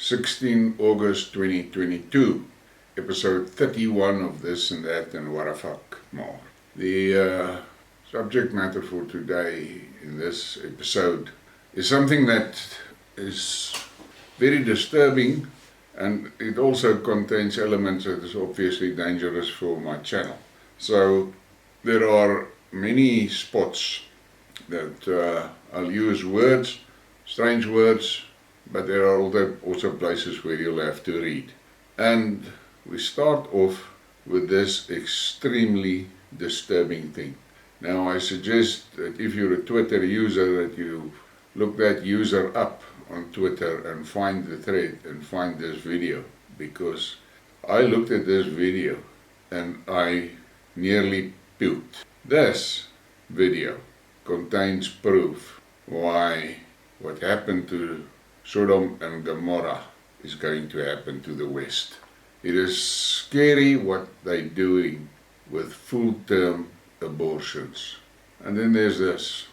16 August 2022, episode 31 of This and That and What a Fuck More. The subject matter for today in this episode is something that is very disturbing, and it also contains elements that is obviously dangerous for my channel. So there are many spots that I'll use words, strange words, but there are also places where you'll have to read. And we start off with this extremely disturbing thing. Now I suggest that if you're a Twitter user, that you look that user up on Twitter and find the thread and find this video, because I looked at this video and I nearly puked. This video contains proof why what happened to Sodom and Gomorrah is going to happen to the West. It is scary what they're doing with full-term abortions. And then there's this,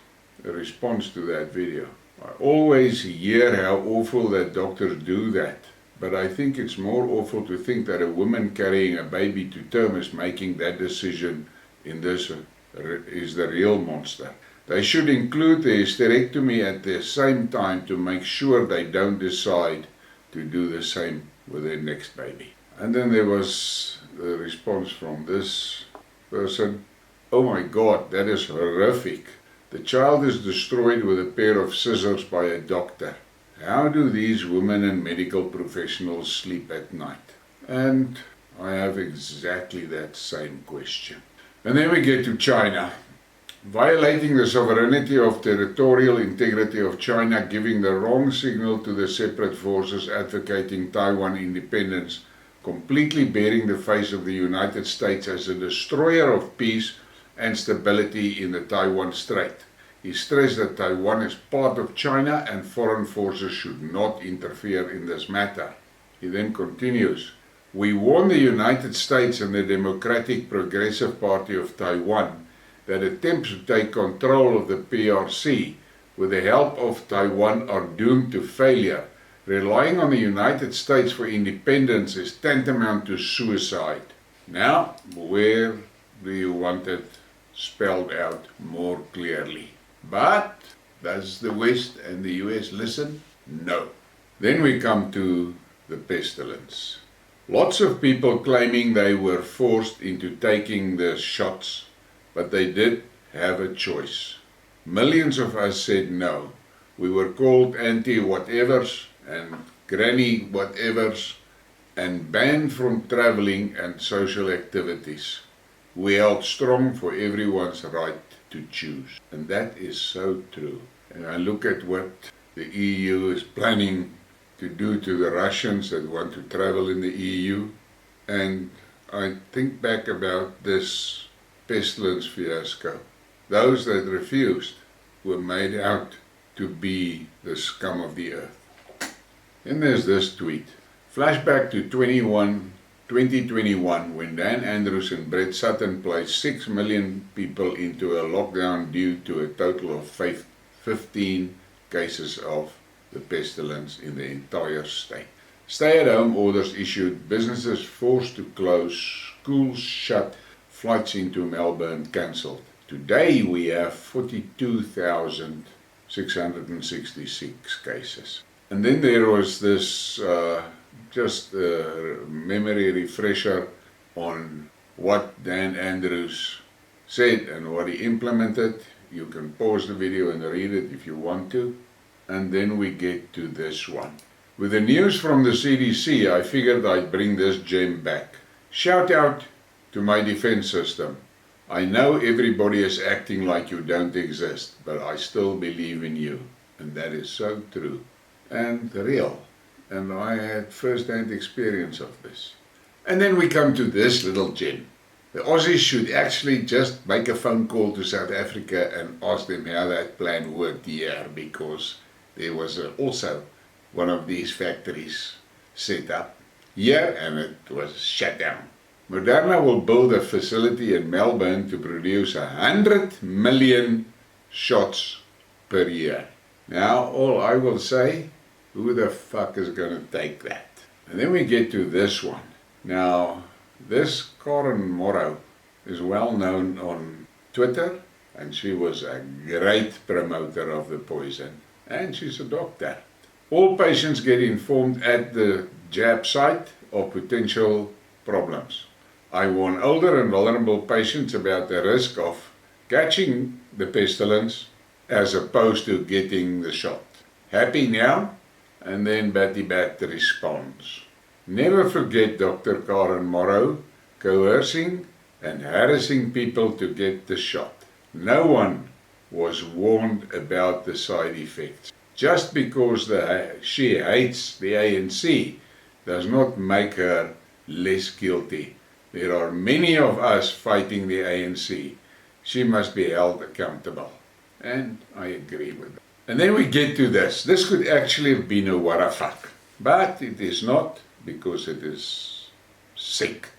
a response to that video. I always hear how awful that doctors do that, but I think it's more awful to think that a woman carrying a baby to term is making that decision in this is the real monster. They should include the hysterectomy at the same time to make sure they don't decide to do the same with their next baby. And then there was the response from this person. Oh my God, that is horrific. The child is destroyed with a pair of scissors by a doctor. How do these women and medical professionals sleep at night? And I have exactly that same question. And then we get to China. Violating the sovereignty of territorial integrity of China, giving the wrong signal to the separate forces advocating Taiwan independence, completely bearing the face of the United States as a destroyer of peace and stability in the Taiwan Strait. He stressed that Taiwan is part of China and foreign forces should not interfere in this matter. He then continues, "We warn the United States and the Democratic Progressive Party of Taiwan that attempts to take control of the PRC with the help of Taiwan are doomed to failure. Relying on the United States for independence is tantamount to suicide." Now, where do you want it spelled out more clearly? But does the West and the US listen? No. Then we come to the pestilence. Lots of people claiming they were forced into taking the shots, but they did have a choice. Millions of us said no. We were called anti-whatevers and granny whatevers and banned from traveling and social activities. We held strong for everyone's right to choose. And that is so true. And I look at what the EU is planning to do to the Russians that want to travel in the EU, and I think back about this pestilence fiasco. Those that refused were made out to be the scum of the earth. Then there's this tweet. Flashback to 2021 when Dan Andrews and Brett Sutton placed 6 million people into a lockdown due to a total of 15 cases of the pestilence in the entire state. Stay-at-home orders issued, businesses forced to close, schools shut, flights into Melbourne cancelled. Today we have 42,666 cases. And then there was this just a memory refresher on what Dan Andrews said and what he implemented. You can pause the video and read it if you want to. And then we get to this one. With the news from the CDC, I figured I'd bring this gem back. Shout out to my defense system. I know everybody is acting like you don't exist, but I still believe in you. And that is so true and real. And I had first-hand experience of this. And then we come to this little gem. The Aussies should actually just make a phone call to South Africa and ask them how that plan worked here, because there was also one of these factories set up here and it was shut down. Moderna will build a facility in Melbourne to produce 100 million shots per year. Now, all I will say Who the fuck is going to take that? And then we get to this one. Now, this Karen Morrow is well known on Twitter, and she was a great promoter of the poison. And she's a doctor. All patients get informed at the jab site of potential problems. I warn older and vulnerable patients about the risk of catching the pestilence as opposed to getting the shot. Happy now? And then Batty Bat responds. Never forget Dr. Karen Morrow coercing and harassing people to get the shot. No one was warned about the side effects. Just because she hates the ANC does not make her less guilty. There are many of us fighting the ANC. She must be held accountable. And I agree with that. And then we get to this. This could actually have been a what a fuck. But it is not, because it is sick.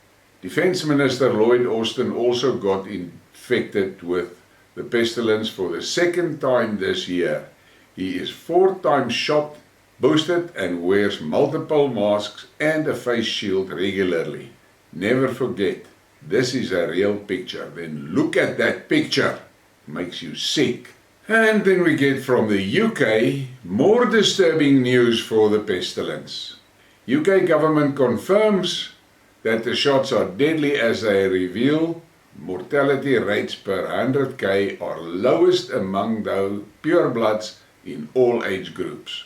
Defense Minister Lloyd Austin also got infected with the pestilence for the second time this year. He is 4 times shot, boosted, and wears multiple masks and a face shield regularly. Never forget, this is a real picture. Then look at that picture. Makes you sick. And then we get from the UK more disturbing news for the pestilence. UK government confirms that the shots are deadly as they reveal mortality rates per 100k are lowest among the purebloods in all age groups.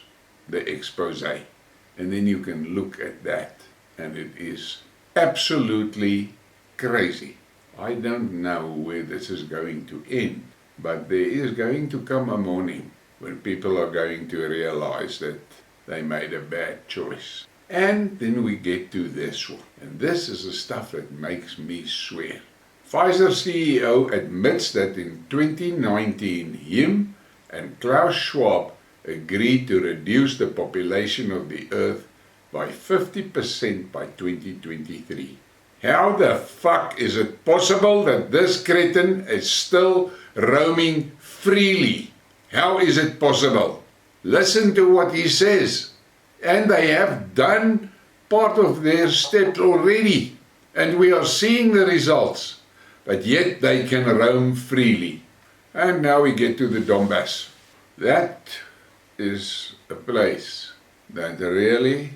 The expose. And then you can look at that, and it is absolutely crazy. I don't know where this is going to end, but there is going to come a morning when people are going to realize that they made a bad choice. And then we get to this one. And this is the stuff that makes me swear. Pfizer CEO admits that in 2019 him and Klaus Schwab agreed to reduce the population of the Earth by 50% by 2023. How the fuck is it possible that this cretin is still roaming freely? How is it possible? Listen to what he says. And they have done part of their steps already. And we are seeing the results. But yet they can roam freely. And now we get to the Donbass. That is a place that really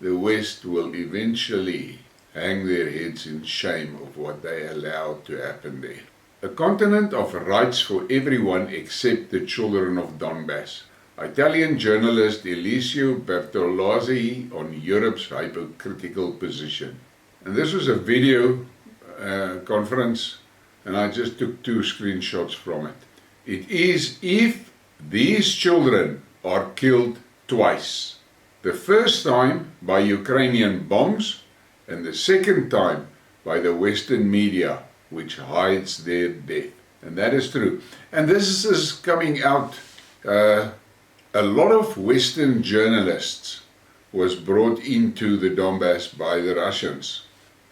the West will eventually hang their heads in shame of what they allowed to happen there. A continent of rights for everyone except the children of Donbass. Italian journalist Eliseo Bertolazzi on Europe's hypocritical position. And this was a video conference, and I just took 2 screenshots from it. It is if these children are killed twice. The first time by Ukrainian bombs, and the second time by the Western media, which hides their death. And that is true. And this is coming out. A lot of Western journalists was brought into the Donbass by the Russians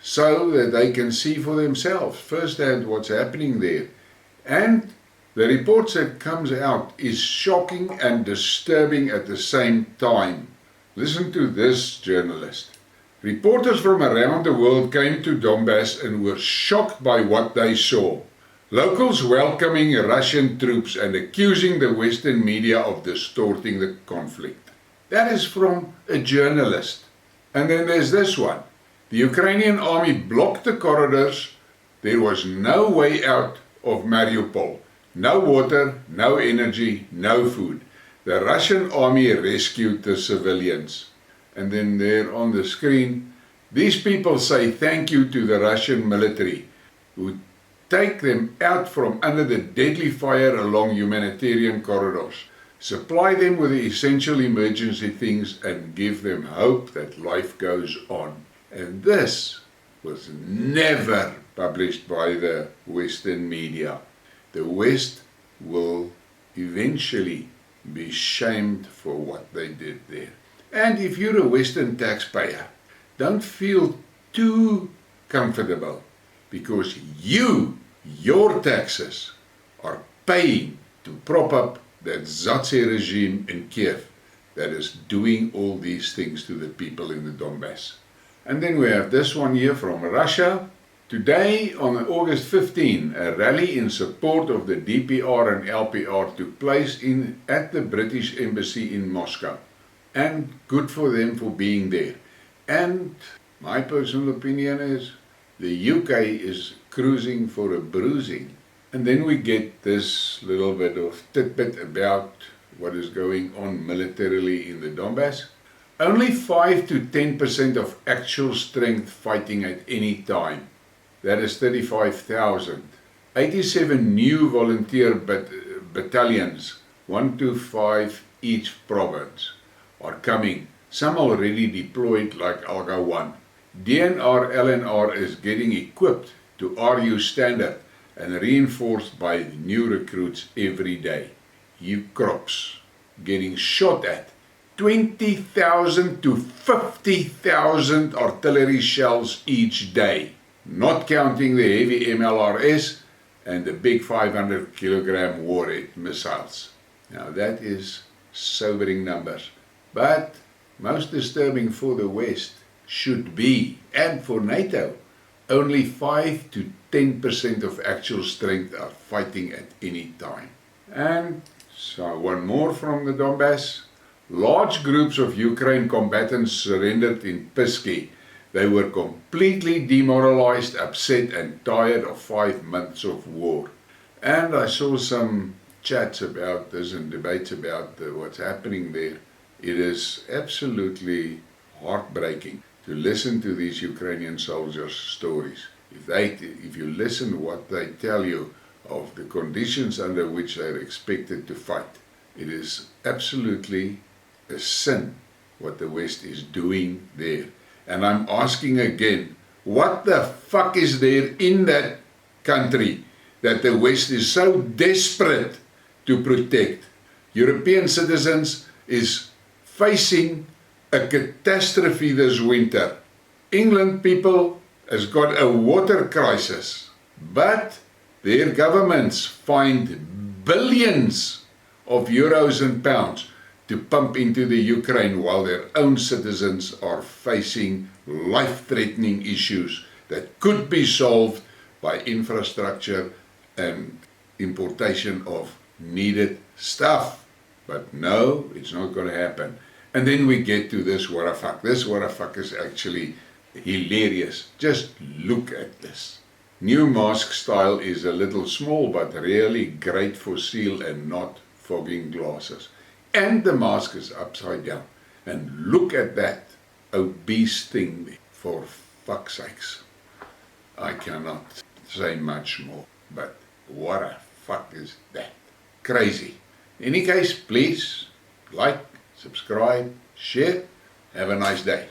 so that they can see for themselves firsthand what's happening there. And the reports that comes out is shocking and disturbing at the same time. Listen to this journalist. Reporters from around the world came to Donbass and were shocked by what they saw. Locals welcoming Russian troops and accusing the Western media of distorting the conflict. That is from a journalist. And then there's this one. The Ukrainian army blocked the corridors. There was no way out of Mariupol. No water, no energy, no food. The Russian army rescued the civilians. And then there on the screen, these people say thank you to the Russian military who take them out from under the deadly fire along humanitarian corridors, supply them with the essential emergency things, and give them hope that life goes on. And this was never published by the Western media. The West will eventually be shamed for what they did there. And if you're a Western taxpayer, don't feel too comfortable, because your taxes are paying to prop up that Zatsy regime in Kiev that is doing all these things to the people in the Donbass. And then we have this one here from Russia. Today, on August 15, a rally in support of the DPR and LPR took place at the British Embassy in Moscow. And good for them for being there. And my personal opinion is the UK is cruising for a bruising. And then we get this little bit of tidbit about what is going on militarily in the Donbass. Only 5 to 10% of actual strength fighting at any time. That is 35,000. 87 new volunteer battalions, 1 to 5 each province, are coming. Some already deployed like Alga 1. DNR LNR is getting equipped to RU standard and reinforced by new recruits every day. You crops getting shot at 20,000 to 50,000 artillery shells each day, not counting the heavy MLRS and the big 500 kilogram warhead missiles. Now that is sobering numbers, but most disturbing for the West should be, and for NATO, only 5 to 10% of actual strength are fighting at any time. And so one more from the Donbass. Large groups of Ukraine combatants surrendered in Pisky. They were completely demoralized, upset and tired of 5 months of war. And I saw some chats about this and debates about what's happening there. It is absolutely heartbreaking to listen to these Ukrainian soldiers' stories. If you listen to what they tell you of the conditions under which they are expected to fight, it is absolutely a sin what the West is doing there. And I'm asking again, what the fuck is there in that country that the West is so desperate to protect? European citizens is facing a catastrophe this winter. England people has got a water crisis, but their governments find billions of euros and pounds to pump into the Ukraine while their own citizens are facing life-threatening issues that could be solved by infrastructure and importation of needed stuff. But no, it's not going to happen. And then we get to this what a fuck. This what a fuck is actually hilarious. Just look at this. New mask style is a little small but really great for seal and not fogging glasses. And the mask is upside down. And look at that obese thing, for fuck's sakes. I cannot say much more, but what a fuck is that? Crazy. In any case, please like, subscribe, share. Have a nice day.